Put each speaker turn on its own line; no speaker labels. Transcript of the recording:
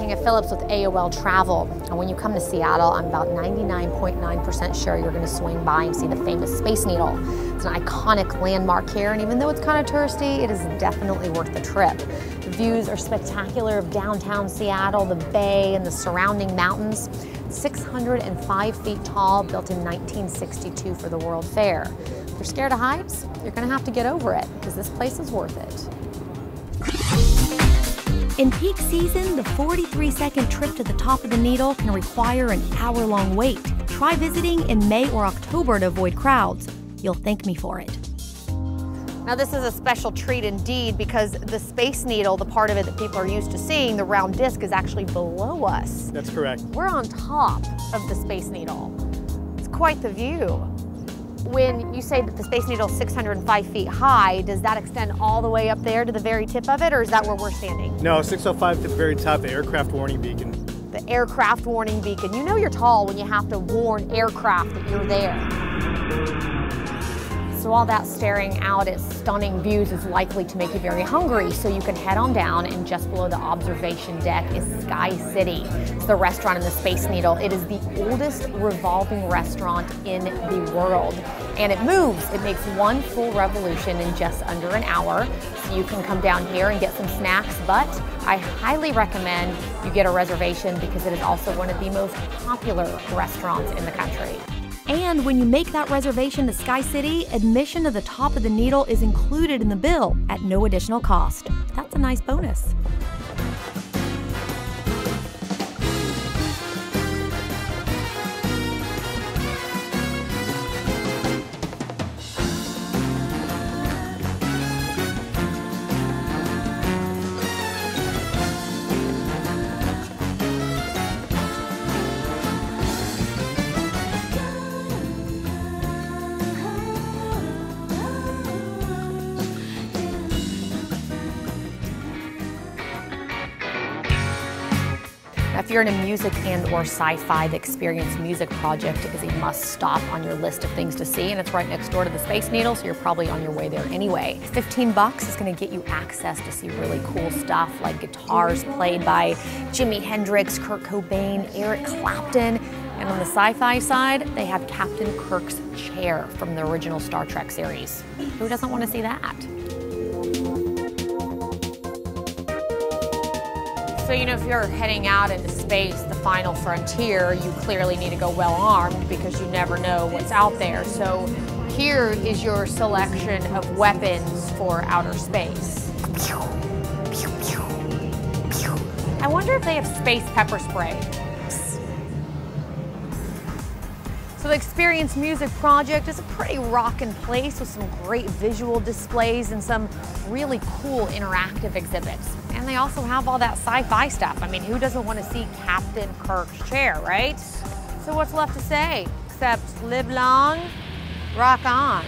Tanya Phillips with AOL Travel. And when you come to Seattle, I'm about 99.9% sure you're going to swing by and see the famous Space Needle. It's an iconic landmark here, and even though it's kind of touristy, it is definitely worth the trip. The views are spectacular of downtown Seattle, the bay, and the surrounding mountains. 605 feet tall, built in 1962 for the World Fair. If you're scared of heights, you're going to have to get over it, because this place is worth it.
In peak season, the 43-second trip to the top of the needle can require an hour-long wait. Try visiting in May or October to avoid crowds. You'll thank me for it.
Now this is a special treat indeed, because the Space Needle, the part of it that people are used to seeing, the round disc, is actually below us.
That's correct.
We're on top of the Space Needle. It's quite the view. When you say that the Space Needle is 605 feet high, does that extend all the way up there to the very tip of it, or is that where we're standing?
No, 605 to the very top, the aircraft warning beacon.
The aircraft warning beacon. You know you're tall when you have to warn aircraft that you're there. So all that staring out at stunning views is likely to make you very hungry, so you can head on down, and just below the observation deck is Sky City. It's the restaurant in the Space Needle. It is the oldest revolving restaurant in the world, and it moves. It makes one full revolution in just under an hour, so you can come down here and get some snacks, but I highly recommend you get a reservation, because it is also one of the most popular restaurants in the country.
And when you make that reservation to Sky City, admission to the top of the needle is included in the bill at no additional cost. That's a nice bonus.
If you're in a music and or sci-fi, the Experience Music Project is a must-stop on your list of things to see, and it's right next door to the Space Needle, so you're probably on your way there anyway. $15 is going to get you access to see really cool stuff like guitars played by Jimi Hendrix, Kurt Cobain, Eric Clapton, and on the sci-fi side, they have Captain Kirk's chair from the original Star Trek series. Who doesn't want to see that? So, you know, if you're heading out into space, the final frontier, you clearly need to go well armed, because you never know what's out there. So here is your selection of weapons for outer space. I wonder if they have space pepper spray. So the Experience Music Project is a pretty rockin' place with some great visual displays and some really cool interactive exhibits. And they also have all that sci-fi stuff. I mean, who doesn't want to see Captain Kirk's chair, right? So what's left to say except live long, rock on.